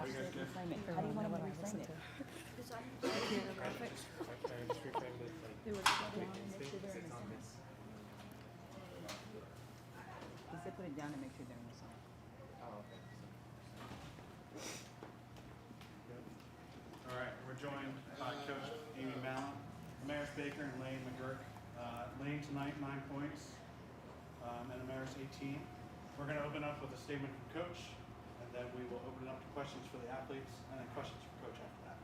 you guys good? How do you want to reframe it? He said put it down and make sure they're in the song. Oh, okay. Good. All right, we're joined by Coach Amy Mallon, Amaris Baker, and Lane McGurk. Lane tonight, 9 points, and Amaris 18. We're going to open up with a statement from Coach, and then we will open it up to questions for the athletes, and then questions for Coach after that.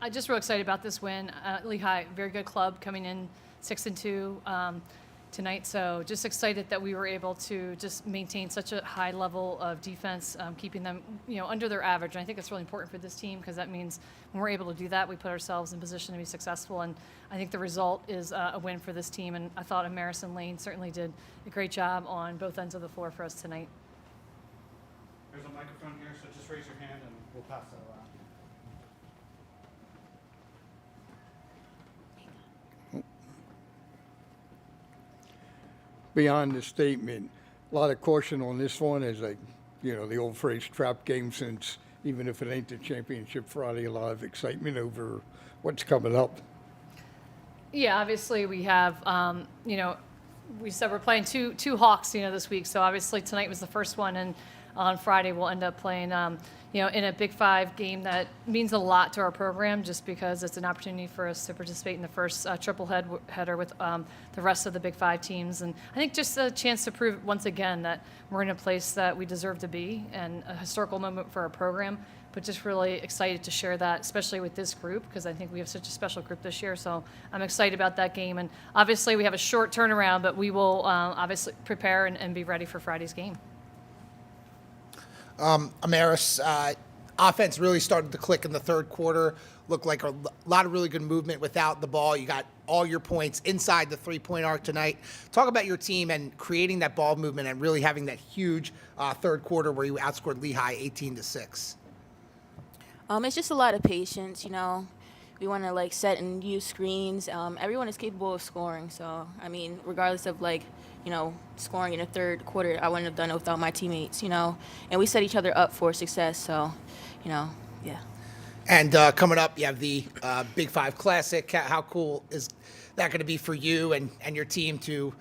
I'm just real excited about this win. Lehigh, very good club, coming in 6-2 tonight. So just excited that we were able to just maintain such a high level of defense, keeping them, under their average. And I think that's really important for this team because that means when we're able to do that, we put ourselves in position to be successful. And I think the result is a win for this team. And I thought Amaris and Lane certainly did a great job on both ends of the floor for us tonight. There's a microphone here, so just raise your hand and we'll pass that around. Beyond the statement, a lot of caution on this one, as the old phrase, trap game, since even if it ain't the championship Friday, a lot of excitement over what's coming up. Yeah, obviously we have, we said we're playing two Hawks, this week. So obviously tonight was the first one, and on Friday we'll end up playing, in a Big Five game that means a lot to our program, just because it's an opportunity for us to participate in the first triple header with the rest of the Big Five teams, and I think just a chance to prove once again that we're in a place that we deserve to be, and a historical moment for our program. But just really excited to share that, especially with this group, because I think we have such a special group this year. So I'm excited about that game. And obviously we have a short turnaround, but we will obviously prepare and be ready for Friday's game. Amaris, offense really started to click in the third quarter. Looked like a lot of really good movement without the ball. You got all your points inside the three-point arc tonight. Talk about your team and creating that ball movement and really having that huge third quarter where you outscored Lehigh 18-6. It's just a lot of patience, We want to set and use screens. Everyone is capable of scoring. So, regardless of scoring in the third quarter, I wouldn't have done it without my teammates, And we set each other up for success. So, yeah. And coming up, you have the Big Five Classic. How cool is that going to be for you and your team to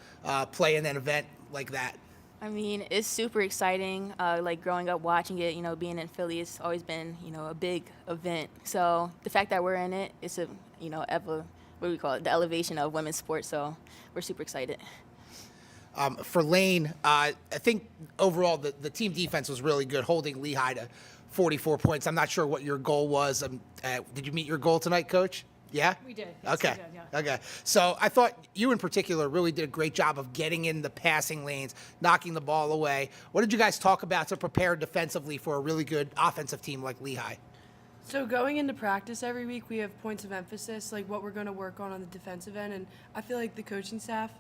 play in an event like that? It's super exciting. Growing up watching it, being in Philly, it's always been, a big event. So the fact that we're in it, it's a, what do we call it? The elevation of women's sports. So we're super excited. For Lane, I think overall the team defense was really good, holding Lehigh to 44 points. I'm not sure what your goal was. Did you meet your goal tonight, Coach? Yeah? We did. Yes, okay. We did, yeah. Okay. So I thought you in particular really did a great job of getting in the passing lanes, knocking the ball away. What did you guys talk about to prepare defensively for a really good offensive team like Lehigh? So going into practice every week, we have points of emphasis, like what we're going to work on the defensive end. And I feel like the coaching staff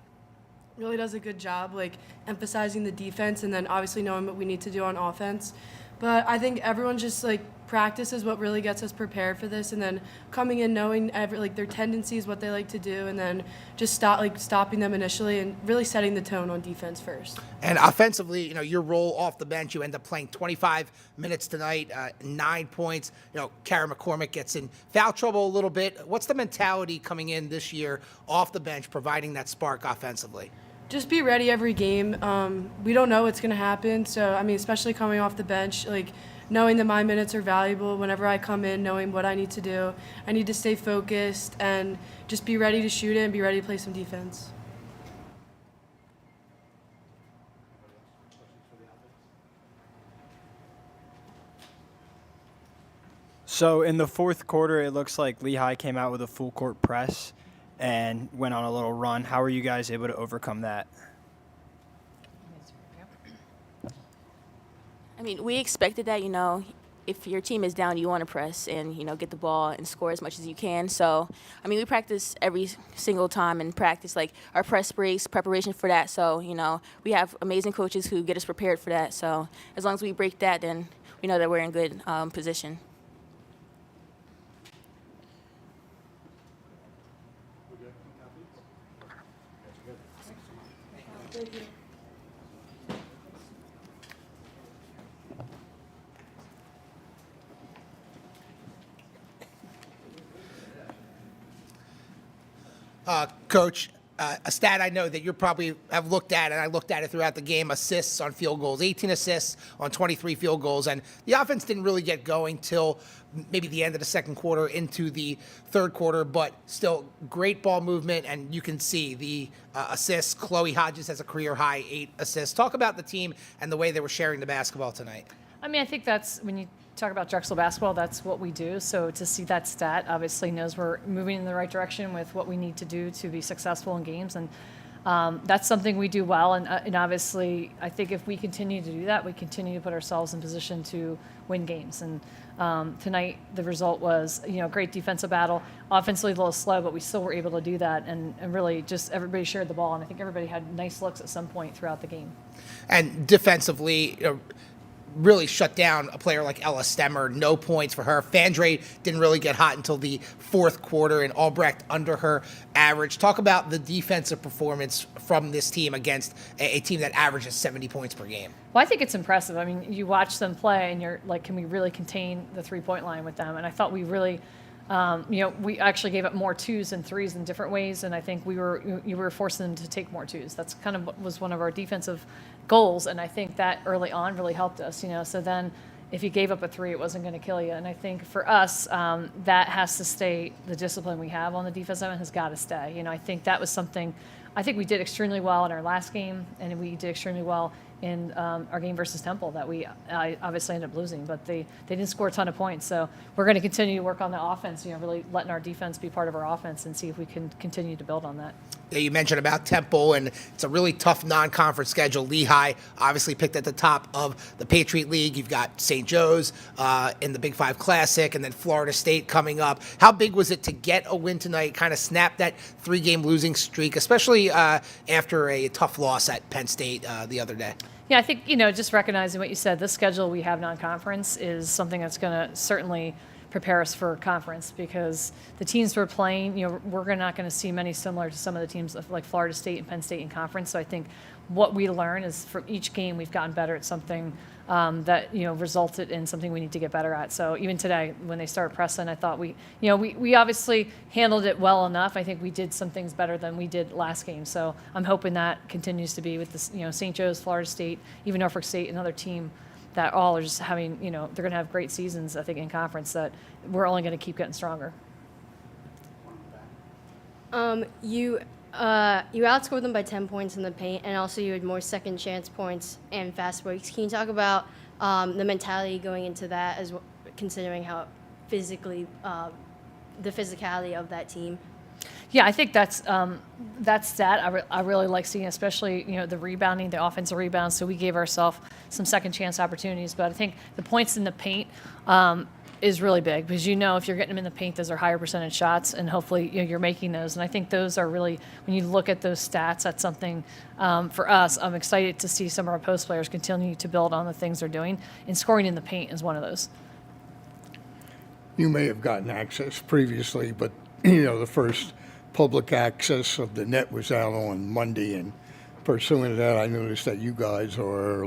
really does a good job, emphasizing the defense and then obviously knowing what we need to do on offense. But I think everyone just practice is what really gets us prepared for this, and then coming in knowing their tendencies, what they like to do, and then just stopping them initially and really setting the tone on defense first. And offensively, your role off the bench, you end up playing 25 minutes tonight, 9 points. Kara McCormick gets in foul trouble a little bit. What's the mentality coming in this year off the bench, providing that spark offensively? Just be ready every game. We don't know what's going to happen, so especially coming off the bench, knowing that my minutes are valuable whenever I come in, knowing what I need to do. I need to stay focused and just be ready to shoot it and be ready to play some defense. So in the fourth quarter, it looks like Lehigh came out with a full court press and went on a little run. How were you guys able to overcome that? We expected that, if your team is down, you want to press and, get the ball and score as much as you can. So, we practice every single time and practice, our press breaks, preparation for that. So, we have amazing coaches who get us prepared for that. So, as long as we break that, then we know that we're in good position. Thank you. Coach, a stat I know that you probably have looked at, and I looked at it throughout the game, assists on field goals, 18 assists on 23 field goals, and the offense didn't really get going till maybe the end of the second quarter into the third quarter, but still great ball movement, and you can see the assists. Chloe Hodges has a career high 8 assists. Talk about the team and the way they were sharing the basketball tonight. I mean, I think that's when you talk about Drexel basketball, that's what we do. So to see that stat obviously knows we're moving in the right direction with what we need to do to be successful in games. And that's something we do well. And obviously, I think if we continue to do that, we continue to put ourselves in position to win games. And tonight, the result was, great defensive battle. Offensively, a little slow, but we still were able to do that. And really just everybody shared the ball. And I think everybody had nice looks at some point throughout the game. And defensively, really shut down a player like Ella Stemmer. No points for her. Fandre didn't really get hot until the fourth quarter, and Albrecht under her average. Talk about the defensive performance from this team against a team that averages 70 points per game. Well, I think it's impressive. I mean, you watch them play, and you're like, can we really contain the three-point line with them? And I thought we really, we actually gave up more 2s and 3s in different ways, and I think you were forcing them to take more 2s. That's kind of what was one of our defensive goals, and I think that early on really helped us. So then, if you gave up a 3, it wasn't going to kill you. And I think for us, that has to stay. The discipline we have on the defensive end has got to stay. I think that was something. I think we did extremely well in our last game, and we did extremely well in our game versus Temple that we obviously ended up losing, but they didn't score a ton of points. So we're going to continue to work on the offense, really letting our defense be part of our offense and see if we can continue to build on that. Yeah, you mentioned about Temple, and it's a really tough non-conference schedule. Lehigh obviously picked at the top of the Patriot League. You've got St. Joe's in the Big 5 Classic, and then Florida State coming up. How big was it to get a win tonight, kind of snap that 3-game losing streak, especially after a tough loss at Penn State the other day? Yeah, I think, just recognizing what you said, the schedule we have non-conference is something that's going to certainly prepare us for conference, because the teams we're playing, we're not going to see many similar to some of the teams like Florida State and Penn State in conference. So I think what we learn is from each game we've gotten better at something that resulted in something we need to get better at. So even today, when they started pressing, I thought we obviously handled it well enough. I think we did some things better than we did last game. So I'm hoping that continues to be with this, St. Joe's, Florida State, even Norfolk State, another team that all are just having, they're going to have great seasons, I think, in conference, that we're only going to keep getting stronger. You outscored them by 10 points in the paint, and also you had more second chance points and fast breaks. Can you talk about the mentality going into that, as well, considering how physically, the physicality of that team? Yeah, I think that's that stat I really like seeing, especially the rebounding, the offensive rebounds. So we gave ourselves some second chance opportunities, but I think the points in the paint is really big, because if you're getting them in the paint, those are higher percentage shots, and hopefully you're making those. And I think those are really, when you look at those stats, that's something for us. I'm excited to see some of our post players continue to build on the things they're doing, and scoring in the paint is one of those. You may have gotten access previously, but the first public access of the net was out on Monday, and pursuant to that, I noticed that you guys are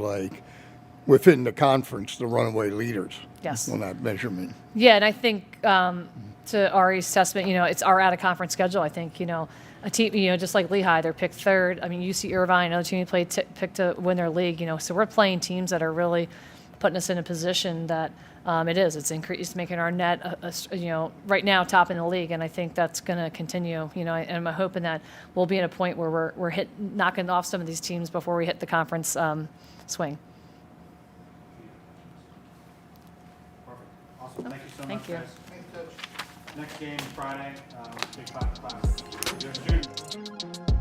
within the conference, the runaway leaders. Yes. On that measurement. Yeah, and I think to Ari's testament, it's our out-of-conference schedule. I think, a team, just like Lehigh, they're picked third. I mean, UC Irvine, another team we picked to win their league. So we're playing teams that are really putting us in a position that it's making our net, right now top in the league, and I think that's going to continue. And I'm hoping that we'll be at a point where we're knocking off some of these teams before we hit the conference swing. Perfect. Awesome. Thank you so Thank much, you. guys. Next game Friday, Big 5 Classic. You're June.